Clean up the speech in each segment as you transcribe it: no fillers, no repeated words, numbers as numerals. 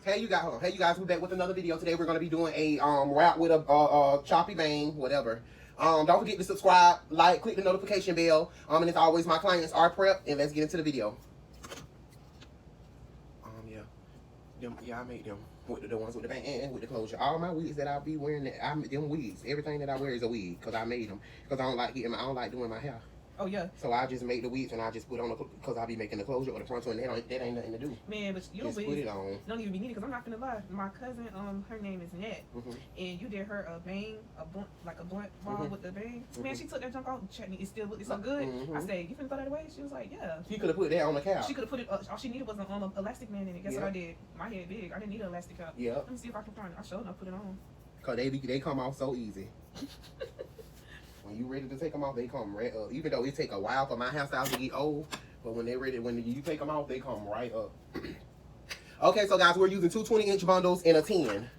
Hey you guys, we're back with another video. Today we're gonna be doing a wrap with a choppy bang, whatever. Don't forget to subscribe, like, click the notification bell. And as always, my clients are prepped, and let's get into the video. I made them with the ones with the bang and with the closure. All my wigs that I'll be wearing, them wigs, everything that I wear is a wig, cause I made them. Cause I don't like doing my hair. Oh yeah. So I just make the wigs and I just put on the, cause I be making the closure or the front one. That ain't nothing to do. Man, but you just put it on. Don't even be needed, cause I'm not gonna lie. My cousin, her name is Nat, and you did her a bang, a blunt ball with the bang. Man, she took that junk off. Chutney, it still looked so good. I said, you finna throw that away? She was like, yeah. She could have put that on the couch. She could have put it. All she needed was an elastic man in it. Guess what I did? My head big. I didn't need an elastic cup. Yeah. Let me see if I can find it. I showed enough put it on. Cause they come off so easy. When you ready to take them off, they come right up. Even though it take a while for my hairstyles to get old, but when you take them off, they come right up. Okay, so guys, we're using two 20-inch bundles and a 10.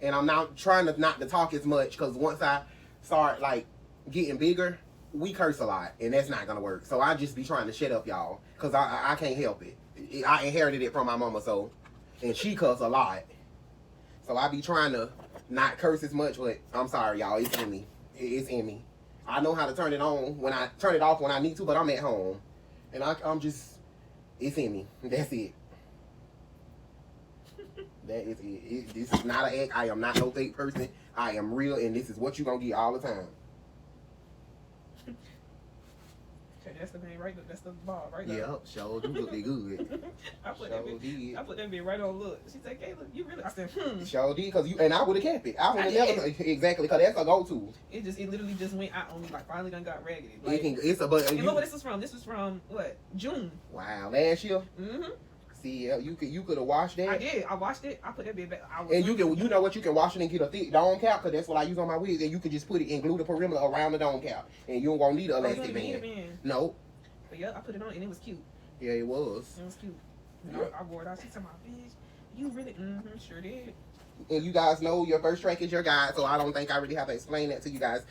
And I'm now trying not to talk as much, because once I start like getting bigger, we curse a lot, and that's not gonna work. So I just be trying to shut up, y'all, because I can't help it. I inherited it from my mama, and she cuss a lot. So I be trying to not curse as much, but I'm sorry, y'all. It's in me. It's in me. I know how to turn it on turn it off when I need to, but I'm at home, and I'm just, it's in me. That's it. That is it. This is not an act. I am not no fake person. I am real, and this is what you gonna get all the time. That's the thing, right? That's the ball, right? Yep, sure do look good. I put that bit right on. Look, she said, "Kayla, you really?" I said, Sure did, and I would have kept it. I would have never exactly, because that's a go-to. It literally just went out on me. Like finally done got raggedy. Like, and look where this was from. This was from what? June. Wow, last year. See, you could have washed that. I did. I washed it. I put that bit back. And you know what, you can wash it and get a thick dome cap, because that's what I use on my wigs. And you can just put it and glue the perimeter around the dome cap, and you won't need an elastic band. No. But yeah, I put it on and it was cute. Yeah, it was. It was cute. And I wore it out. She said, "My bitch, you really?" Sure did. And you guys know your first track is your guide, so I don't think I really have to explain that to you guys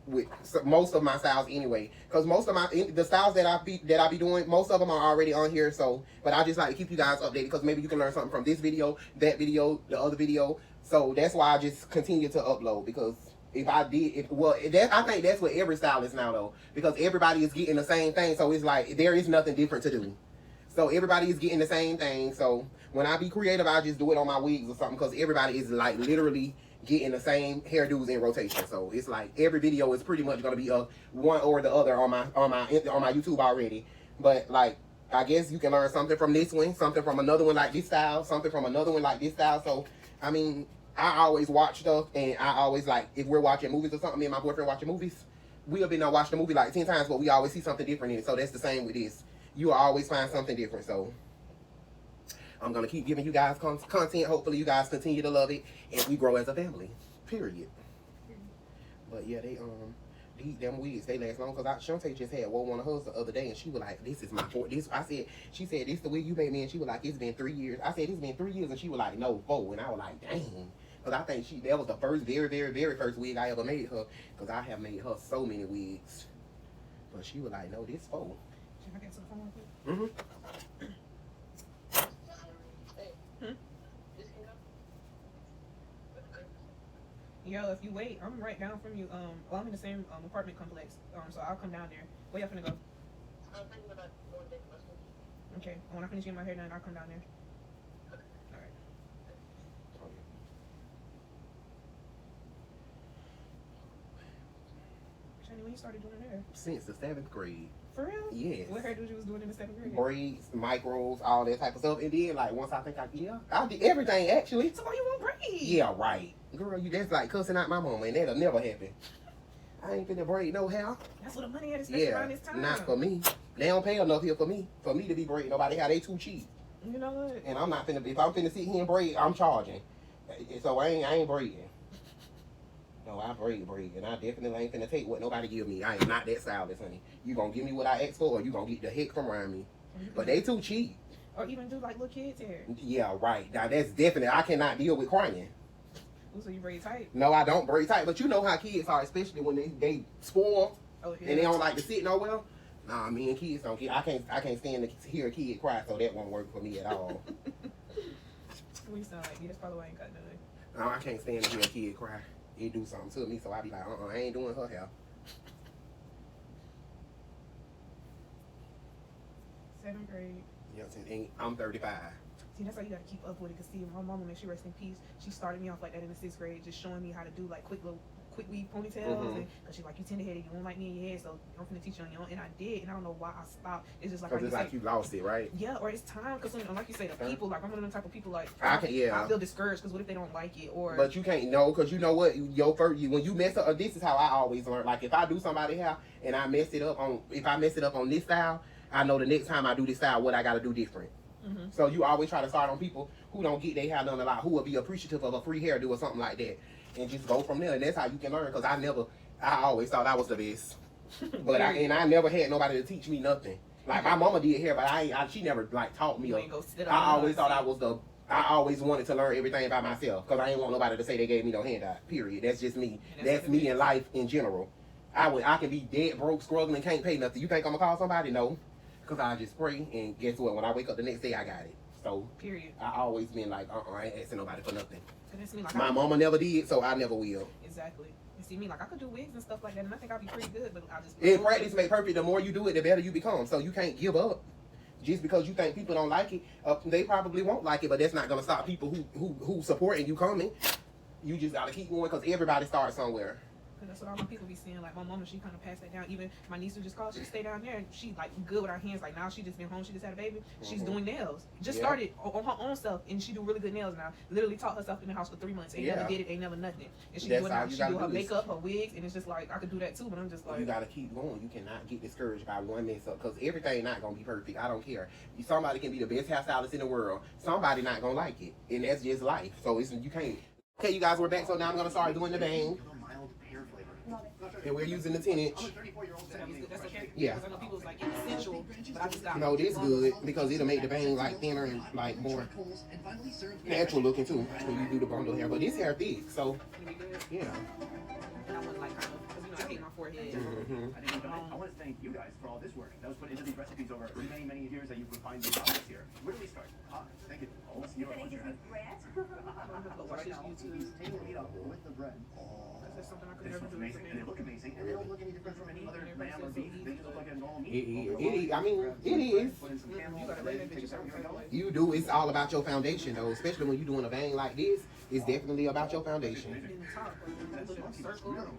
with most of my styles anyway. Because most of the styles that I be doing, most of them are already on here. So, but I just like to keep you guys updated, because maybe you can learn something from this video, that video, the other video. So that's why I just continue to upload, because I think that's what every style is now, though, because everybody is getting the same thing. So it's like there is nothing different to do. So everybody is getting the same thing. So when I be creative, I just do it on my wigs or something, because everybody is like literally getting the same hairdos in rotation. So it's like every video is pretty much gonna be one or the other on my YouTube already. But like, I guess you can learn something from this one, something from another one like this style, something from another one like this style. So I mean, I always watch stuff, and I always like, if we're watching movies or something, me and my boyfriend watching movies, we'll be now watching the movie like 10 times, but we always see something different in it. So that's the same with this. You will always find something different. So I'm gonna keep giving you guys content. Hopefully you guys continue to love it, and we grow as a family. Period. But yeah, them wigs, they last long, because Shantae just had one of hers the other day, and she was like, "This is my fourth." She said, "This the wig you made me," and she was like, "It's been 3 years." I said, "It's been 3 years," and she was like, "No, 4." And I was like, "Dang," because I think that was the first, very, very, very first wig I ever made her, because I have made her so many wigs. But she was like, "No, this 4." Can I get some phone? Yo, if you wait, I'm right down from you. Well, I'm in the same apartment complex. So I'll come down there. Where y'all finna go? I'm thinking about going to Okay. When I finish getting my hair done, I'll come down there. All right. Shani, when you started doing hair? Since the 7th grade. For real? Yes. What hairdos you was doing in the 7th grade? Braids, micros, all that type of stuff. And then like once I did everything actually. So why you want braids? Yeah, right. Girl, that's like cussing out my mama, and that'll never happen. I ain't finna braid no hair. That's what the money at, especially around this time. Not for me. They don't pay enough here for me to be braiding nobody hair. They too cheap. You know what? And I'm not finna, if I'm finna sit here and braid, I'm charging. So I ain't braiding. No, I braid, and I definitely ain't finna take what nobody give me. I am not that stylist, honey. You gonna give me what I asked for, or you gonna get the heck from around me. But they too cheap. Or even do like little kids' hair. Yeah, right. Now that's definitely, I cannot deal with crying. So you braid tight? No, I don't braid tight. But you know how kids are, especially when they spoil, and they don't like to sit nowhere. Nah, me and kids don't get. I can't stand to hear a kid cry, so that won't work for me at all. We sound like that's probably why I ain't got none. No, I can't stand to hear a kid cry. It do something to me, so I be like, I ain't doing her hair. 7th grade. You know what I'm saying? I'm 35. See, that's how you gotta keep up with it. Cause see, my mama, may she rest in peace, she started me off like that in the 6th grade, just showing me how to do like quick weave ponytails. And cause she's like, you tender headed, you won't like me in your head, so I'm finna teach you on your own. And I did, and I don't know why I stopped. It's just like, Cause it's like you lost it, right? Yeah, or it's time. Cause like you say, the people, like I'm one of them type of people, like I feel discouraged. Cause what if they don't like it? Or but you can't know, cause you know what, when you mess up. This is how I always learn. Like if I do somebody hair and I mess it up on, if I mess it up on this style, I know the next time I do this style, what I gotta do different. So you always try to start on people who don't get their hair done a lot, who will be appreciative of a free hairdo or something like that, and just go from there. And that's how you can learn. Cause I always thought I was the best, but I never had nobody to teach me nothing. Like my mama did hair, but she never like taught me. I always thought I always wanted to learn everything by myself, cause I didn't want nobody to say they gave me no handout. Period. That's just me. That's me in life in general. I can be dead broke, struggling, can't pay nothing. You think I'm gonna call somebody? No. Cause I just pray, and guess what? When I wake up the next day, I got it. So, period. I always been like, I ain't asking nobody for nothing. Like my mama never did, so I never will. Exactly. You see me, like I could do wigs and stuff like that, and I think I'd be pretty good, but I just. In practice, make perfect. The more you do it, the better you become. So you can't give up. Just because you think people don't like it, they probably won't like it, but that's not gonna stop people who supporting you coming. You just gotta keep going, cause everybody starts somewhere. That's what all my people be saying. Like my mama, she kind of passed that down. Even my niece who just called, she stay down there and she like good with her hands. Like now she just been home, she just had a baby. She's doing nails. Just started on her own stuff, and she do really good nails now. Literally taught herself in the house for 3 months. Ain't never did it, ain't never nothing. And she do her makeup, her wigs, and it's just like I could do that too. But I'm just like, you gotta keep going. You cannot get discouraged by one mess up, because everything not gonna be perfect. I don't care. Somebody can be the best hairstylist in the world. Somebody not gonna like it, and that's just life. So you can't. Okay, you guys, we're back. So now I'm gonna start doing the bang. And we're using the 10-inch. That's okay. Yeah. Because I know people's like it's essential, but I just got. No, this good because it'll make the bang like thinner and like more natural looking too when you do the bundle hair. But this hair thick, so yeah. And I want like kind of, because you know I hate my forehead. I want to thank you guys for all this work that was put into these recipes over many, many years that you've refined these products here. Where do we start? Thank you. Oh, you know what you're at. Watch this YouTube. He's taking it up with the bread. That's something I could This never looks do. amazing, and they look amazing, and they don't look any different from any other lamb or beef. They just look like a normal meat. It is. Put in some camel, take some camel. You do. It's all about your foundation, though. Especially when you're doing a bang like this. It's definitely about your foundation.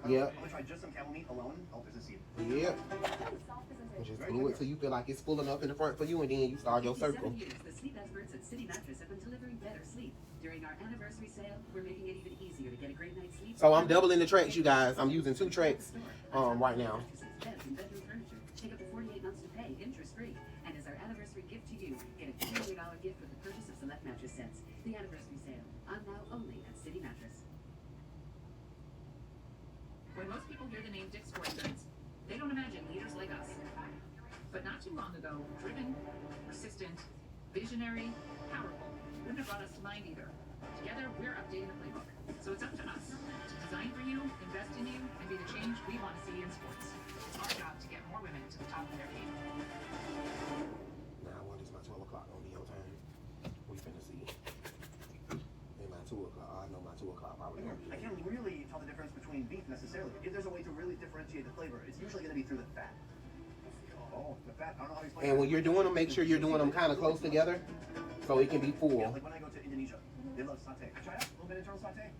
Yep. I'm gonna try just some camel meat alone. Help us to see. Yep. Just glue it till you feel like it's full enough in the front for you, and then you start your circle. The sleep experts at City Mattress have been delivering better sleep. During our anniversary sale, we're making it even easier to get a great night's sleep. So I'm doubling the tracks, you guys. I'm using 2 tracks right now. Beds and bedroom furniture. Take up to 48 months to pay, interest-free. And as our anniversary gift to you, get a $200 gift with the purchase of select mattress sets. The anniversary sale. On now only at City Mattress. When most people hear the name Dick's Sporting Goods, they don't imagine leaders like us. But not too long ago, driven, persistent, visionary, powerful, wouldn't have brought us to mind either. Together, we're updating the playbook. So it's up to us to design for you, invest in you, and be the change we want to see in sports. It's our job to get more women to the top of their game. Now, what is my 12 o'clock gonna be on time? We finna see. And my 2 o'clock, I know my 2 o'clock probably gonna be. I can't really tell the difference between beef necessarily. If there's a way to really differentiate the flavor, it's usually going to be through the fat. Oh, the fat. I don't know how to explain. And when you're doing them, make sure you're doing them kind of close together, so it can be full. Yeah, like when I go to Indonesia, they love satay. I try out a little bit of turtle satay.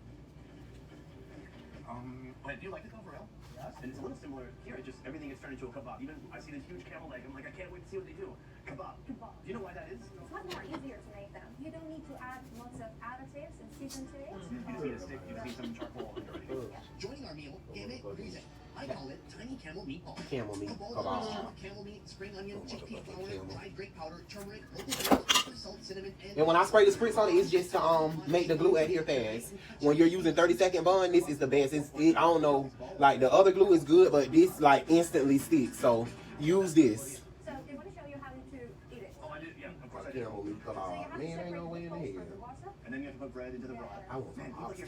But do you like it though, for real? Yes. And it's a little similar here. It just everything gets turned into a kebab. Even I see this huge camel leg. I'm like, I can't wait to see what they do. Kebab. Kebab. Do you know why that is? It's much more easier to make them. You don't need to add lots of additives and season to it. You just need a stick. You just need some charcoal and everything. Joining our meal, game it, grease it. I call it tiny camel meatball. Camel meat. A bowl Kebab. of camel meat, spring onion, chickpea flour, dried grape powder, turmeric, local herbs, pepper, salt, cinnamon, And when I spray the spritz on it, it's just to make the glue adhere fast. When you're using 30-second bond, this is the best. I don't know, like the other glue is good, but this like instantly sticks. So use this. So they want to show you how to eat it. Oh, I did. Yeah, of course I camel meat kebab. Man, ain't no way in the hell. And then you have to put bread into the broth. I want some oxtails. I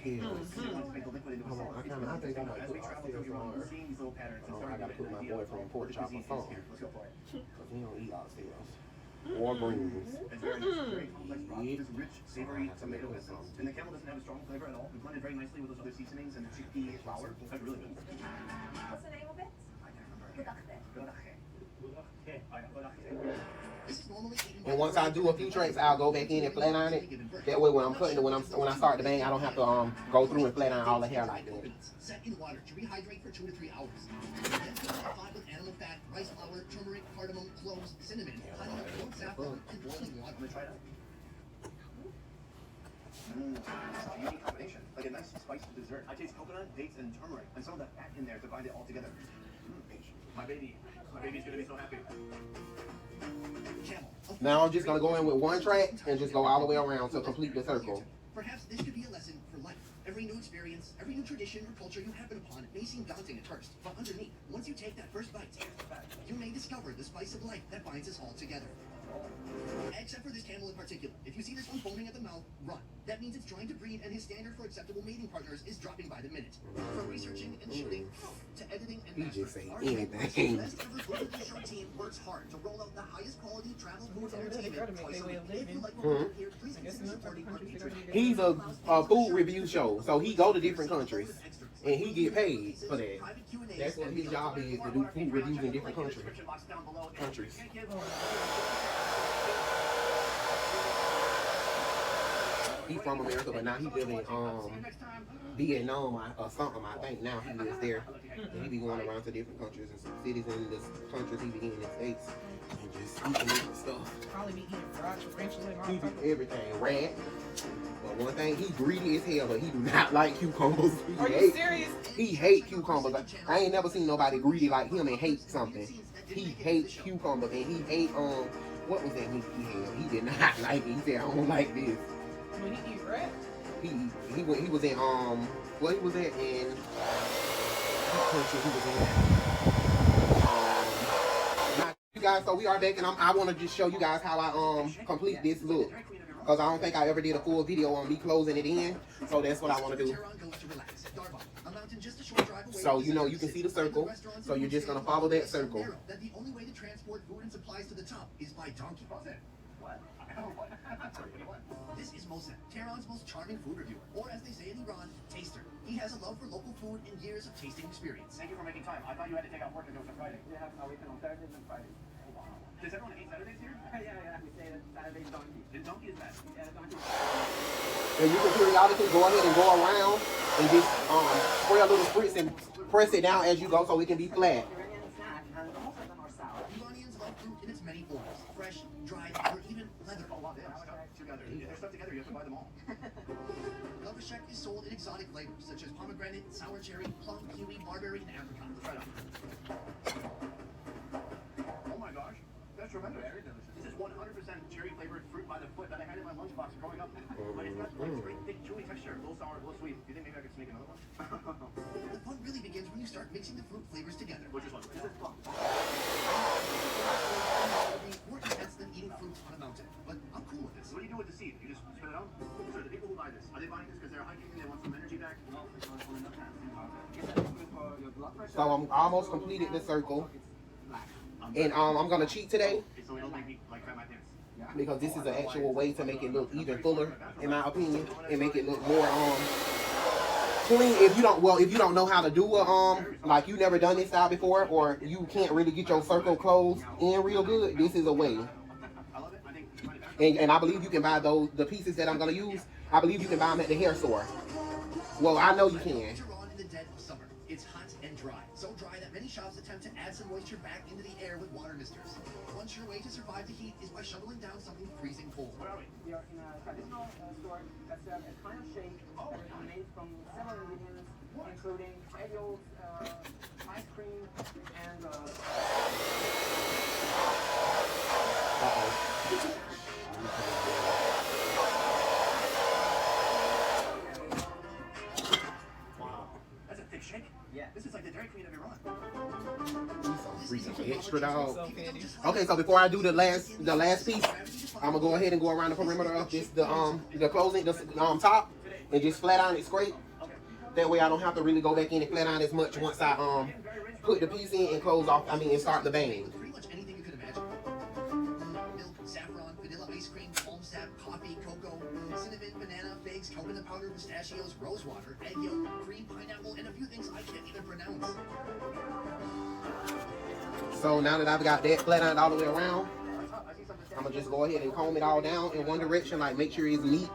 think I might put oxtails on her. I gotta put my boyfriend pork chop or something. Because he don't eat oxtails. Or greens. It's very complex broth. This rich, savory tomato essence. And the camel doesn't have a strong flavor at all. We blend it very nicely with those other seasonings and the chickpea flour. It's really good. What's the name of it? I can't remember. Budachte. And once I do a few tracks, I'll go back in and flat iron it. That way, when I'm cutting it, when I start the bang, I don't have to go through and flat iron all the hair like that. Set in water to rehydrate for 2 to 3 hours. Then fill the pot with animal fat, rice flour, turmeric, cardamom, cloves, cinnamon, honey, goat saffron, and boiling water. I'm gonna try that. It's a unique combination. Like a nice spiced dessert. I taste coconut, dates, and turmeric, and some of that fat in there to bind it all together. My baby's gonna be so happy. Now I'm just gonna go in with one track and just go all the way around to complete the circle. Perhaps this could be a lesson for life. Every new experience, every new tradition or culture you happen upon may seem daunting at first, but underneath, once you take that first bite, you may discover the spice of life that binds us all together. Except for this camel in particular. If you see this one foaming at the mouth, run. That means it's trying to breed, and his standard for acceptable mating partners is dropping by the minute. From researching and shooting to editing and He mastering, just say our anything. best ever food show team works hard to roll out the highest quality travel food entertainment twice a week. If you like what we're doing here, please consider supporting our Patreon. He's a food review show, so he go to different countries and he get paid for that. That's what his job is, to do food reviews in different countries. He's from America, but now he live in Vietnam or something. I think now he lives there. And he be going around to different countries and some cities in the countries he be in the States and just eating different stuff. Probably be eating fried tarantula and all He do type of- everything. Rat. But one thing, he greedy as hell, but he do not like cucumbers. Are you serious? He hate cucumbers. I ain't never seen nobody greedy like him and hate something. He hates cucumbers and he hate what was that meat he had? He did not like it. He said, I don't like this. When he eat rat? He was in what he was at in what country he was in. You guys, so we are back and I want to just show you guys how I complete this look. Because I don't think I ever did a full video on me closing it in. So that's what I want to do. So you know you can see the circle. So you're just gonna follow that circle. That the only way to transport food and supplies to the top is by donkey. This is Mohsen, Tehran's most charming food reviewer, or as they say in Iran, taster. He has a love for local food and years of tasting experience. Thank you for making time. I thought you had to take out work to go to Friday. We have a weekend on Thursdays and Fridays. Does everyone hate Saturdays here? Yeah. We say that Saturday's donkey. The donkey is bad. Yeah, the donkey. And you can periodically go ahead and go around and just spray a little spritz and press it down as you go so it can be flat. Iranian snack, and most of them are sour. Iranians love fruit in its many forms, fresh, dried, or even leather. Oh, wow, they have stuff together. If they're stuck together, you have to buy them all. Lavashek is sold in exotic flavors such as pomegranate, sour cherry, plum, kiwi, barberry, and apricot. Try it out. Oh my gosh, that's tremendous. Very delicious. This is 100% cherry flavored fruit by the foot that I had in my lunchbox growing up. But it's got like very thick, chewy texture, a little sour, a little sweet. Do you think maybe I could sneak another one? The fun really begins when you start mixing the fruit flavors together. Which is one? This is plum. More intense than eating fruit on a mountain, but I'm cool with this. What do you do with the seed? You just spit it out? So the people who buy this, are they buying this because they're hiking and they want some energy back? No, it's not enough time. It's good for your blood pressure. So I'm almost completed the circle. And I'm gonna cheat today So we don't make me like cramp my pants. because this is an actual way to make it look even fuller, in my opinion, and make it look more clean. If you don't know how to do like you never done this style before, or you can't really get your circle closed in real good, this is a way. I love it. I think you find it better. And I believe you can buy the pieces that I'm gonna use. I believe you can buy them at the hair store. Well, I know you can. Iran in the dead of summer. It's hot and dry. So dry that many shops attempt to add some moisture back into the air with water misters. One sure way to survive the heat is by shoveling down something freezing cold. Where are we? We are in a traditional store that serves a kind of shake that is made from several ingredients, including egg yolks, ice cream, and That's a thick shake. Yeah. This is like the Dairy Queen of Iran. Freaking extra dog. So petty. Okay, so before I do the last piece, I'm gonna go ahead and go around the perimeter of this, the closing, the top, and just flat iron it scrape. That way I don't have to really go back in and flat iron as much once I put the piece in and close off. I mean, and start the bang. Pretty much anything you could imagine. Milk, saffron, vanilla ice cream, palm sap, coffee, cocoa, cinnamon, banana, figs, coconut powder, pistachios, rose water, egg yolk, cream, pineapple, and a few things I can't even pronounce. So now that I've got that flat ironed all the way around, I'm gonna just go ahead and comb it all down in one direction, like make sure it's neat.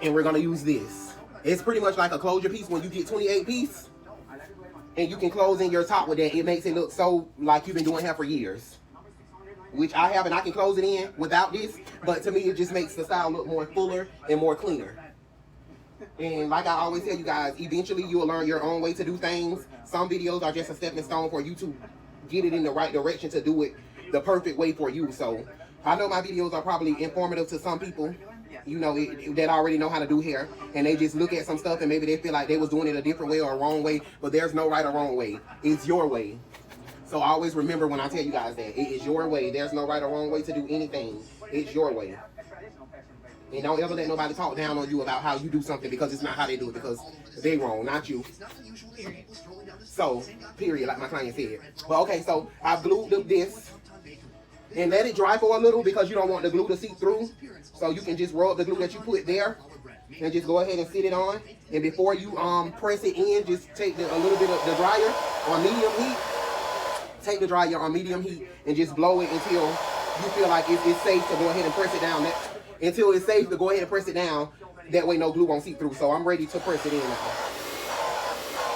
And we're gonna use this. It's pretty much like a closure piece when you get 28 piece, and you can close in your top with that. It makes it look so like you've been doing hair for years, which I have, and I can close it in without this. But to me, it just makes the style look more fuller and more cleaner. And like I always tell you guys, eventually you will learn your own way to do things. Some videos are just a stepping stone for you to get it in the right direction to do it the perfect way for you. So I know my videos are probably informative to some people, you know, that already know how to do hair, and they just look at some stuff and maybe they feel like they was doing it a different way or a wrong way, but there's no right or wrong way. It's your way. So always remember when I tell you guys that it is your way. There's no right or wrong way to do anything. It's your way. And don't ever let nobody talk down on you about how you do something, because it's not how they do it, because they wrong, not you. So, period, like my client said. But okay, so I've glued up this and let it dry for a little, because you don't want the glue to seep through. So you can just rub the glue that you put there and just go ahead and sit it on. And before you press it in, just take a little bit of the dryer on medium heat. Take the dryer on medium heat and just blow it until you feel like it's safe to go ahead and press it down. Until it's safe to go ahead and press it down. That way no glue won't seep through. So I'm ready to press it in now.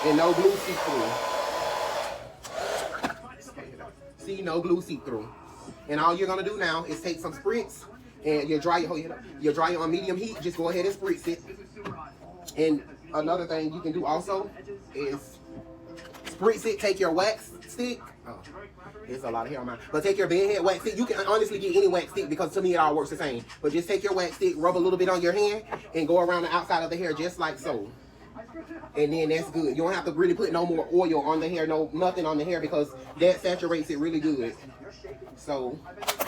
And no glue seep through. See, no glue seep through. And all you're gonna do now is take some spritz and your dryer on medium heat. Just go ahead and spritz it. And another thing you can do also is spritz it. Take your wax stick. Oh, there's a lot of hair on mine. But take your bedhead wax stick. You can honestly get any wax stick, because to me it all works the same. But just take your wax stick, rub a little bit on your hand, and go around the outside of the hair just like so. And then that's good. You don't have to really put no more oil on the hair, nothing on the hair, because that saturates it really good. So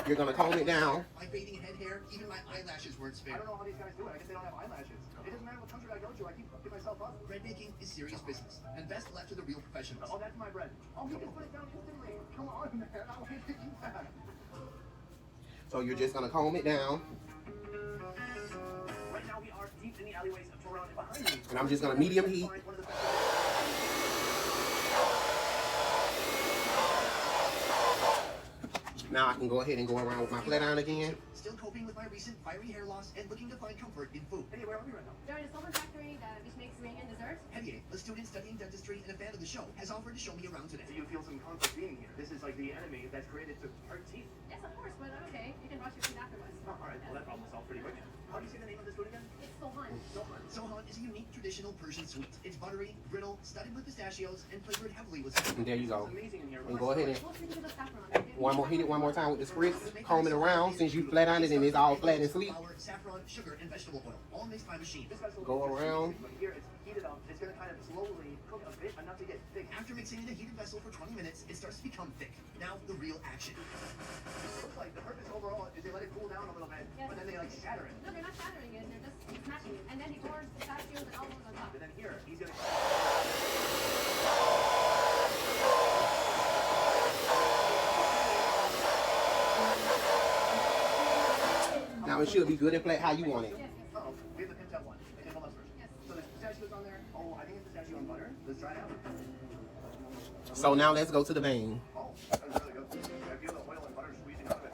you're gonna comb it down. My fading head hair, even my eyelashes weren't spared. I don't know how these guys do it. I guess they don't have eyelashes. It doesn't matter what country I go to. I keep myself up. Bread making is serious business, and best left to the real professionals. Oh, that's my bread. Oh, he just put it down instantly. Come on, man. I'll wait to eat that. So you're just gonna comb it down. Right now we are deep in the alleyways of Toronto, and behind me. And I'm just gonna medium heat. Now I can go ahead and go around with my flat iron again. Still coping with my recent fiery hair loss and looking to find comfort in food. Hey, where are we right now? Join a silver factory that just makes Iranian desserts. Hevier, a student studying dentistry and a fan of the show, has offered to show me around today. Do you feel some conflict being here? This is like the enemy that's created to hurt teeth. Yes, of course, but okay. You can brush your teeth afterwards. Oh, all right, well that problem solved pretty quick. How do you say the name of this food again? It's Sohan. Sohan. Sohan is a unique traditional Persian sweet. It's buttery, brittle, studded with pistachios, and flavored heavily with And there you go. It's amazing in here. And go ahead and We'll treat you to the saffron. hit it one more time with the spritz. Comb it around, since you flat iron it and it's all flat and sleek. Flour, saffron, sugar, and vegetable oil, all mixed by machine. This vessel Go is around. but here it's heated up. It's gonna kind of slowly cook a bit, enough to get thick. After mixing in a heated vessel for 20 minutes, it starts to become thick. Now, the real action. It looks like the purpose overall is they let it cool down a little bit, but then they like shatter it. No, they're not shattering it. They're just smashing it. And then he pours pistachios and almonds on top. And then here, he's gonna. Now it should be good and flat how you want it. Oh, we have the pinch out one. I did one first. Yes. So there's pistachios on there. Oh, I think it's pistachio and butter. Let's try it out. So now let's go to the bang. Oh, that was really good. I feel the oil and butter squeezing out of it.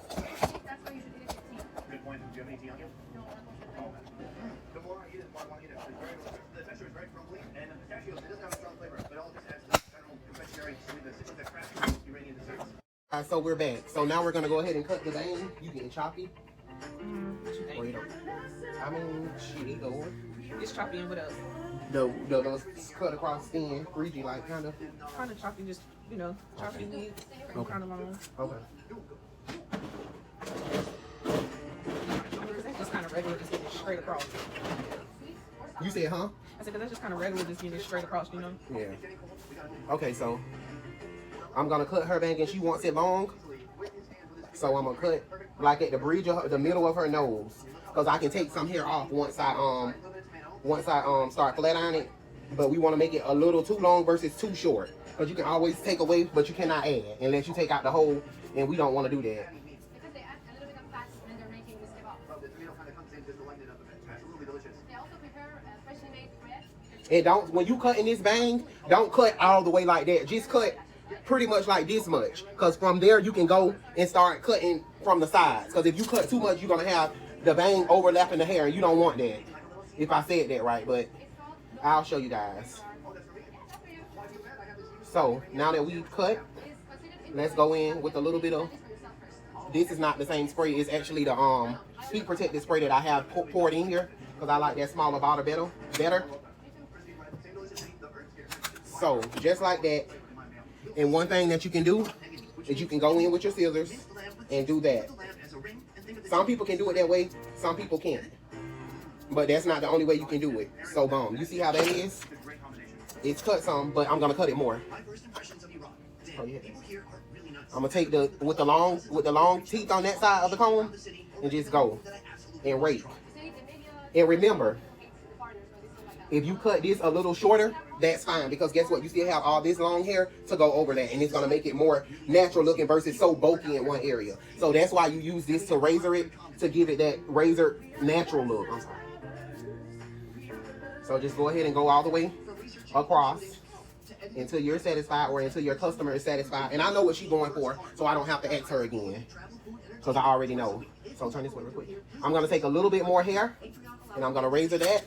That's why you should eat it with tea. Good point. Do you have any tea on you? No, unfortunately. Oh, okay. The more I eat it, the more I want to eat it. It's very, the texture is very crumbly, and the pistachios, it doesn't have a strong flavor, but it all just adds to the general confectionery, the craft Iranian desserts. All right, so we're back. So now we're gonna go ahead and cut the bang. You getting choppy? What you think? Or you don't? I mean, shit, either or. It's choppy and what else? The cut across thin, greasy, like kind of. Kind of choppy, just, choppy meat. Okay. Kind of long. Okay. That's just kind of regular, just getting straight across. You said, huh? I said, 'cause that's just kind of regular, just getting straight across, Yeah. Okay, so I'm gonna cut her bang, and she wants it long. So I'm gonna cut like at the bridge of the middle of her nose, cause I can take some hair off once I start flat ironing it. But we want to make it a little too long versus too short, cause you can always take away, but you cannot add unless you take out the whole, and we don't want to do that. Because they add a little bit of fat when they're making this kebab. Oh, the tomato kind of comes in just to lighten it up a bit. Absolutely delicious. They also prepare freshly made bread. And don't, when you cut in this bang, don't cut all the way like that. Just cut pretty much like this much, cause from there you can go and start cutting from the sides. Cause if you cut too much, you're gonna have the bang overlapping the hair, and you don't want that. If I said that right, but I'll show you guys. So now that we've cut, let's go in with a little bit of. This is not the same spray. It's actually the heat protected spray that I have poured in here, because I like that smaller bottle better. So just like that. And one thing that you can do is you can go in with your scissors and do that. Some people can do it that way. Some people can't. But that's not the only way you can do it. So boom, you see how that is? It's cut some, but I'm gonna cut it more. Oh, yeah. I'm gonna take with the long teeth on that side of the comb and just go and rake. And remember, if you cut this a little shorter, that's fine, because guess what? You still have all this long hair to go over that, and it's gonna make it more natural looking versus so bulky in one area. So that's why you use this to razor it, to give it that razor natural look. I'm sorry. So just go ahead and go all the way across until you're satisfied, or until your customer is satisfied. And I know what she's going for, so I don't have to ask her again, because I already know. So turn this way real quick. I'm gonna take a little bit more hair, and I'm gonna razor that.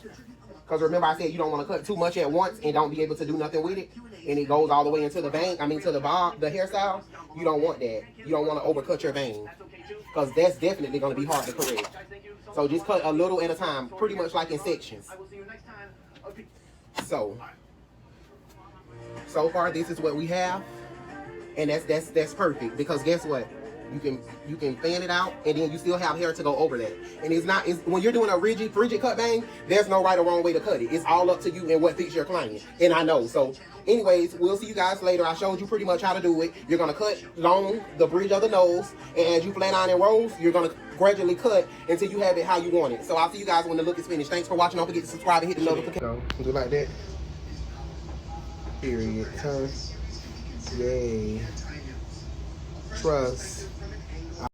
Because remember I said you don't want to cut too much at once and don't be able to do nothing with it. And it goes all the way into the bang, to the bob, the hairstyle. You don't want that. You don't want to overcut your bang, because that's definitely going to be hard to correct. So just cut a little at a time, pretty much like in sections. So far this is what we have. And that's perfect, because guess what? You can fan it out, and then you still have hair to go over that. And it's when you're doing a rigid cut bang, there's no right or wrong way to cut it. It's all up to you and what fits your client. And I know. So anyways, we'll see you guys later. I showed you pretty much how to do it. You're gonna cut along the bridge of the nose, and as you flat iron and rolls, you're gonna gradually cut until you have it how you want it. So I'll see you guys when the look is finished. Thanks for watching. Don't forget to subscribe and hit the notification. Do like that. Period. Turn. Yay. Trust.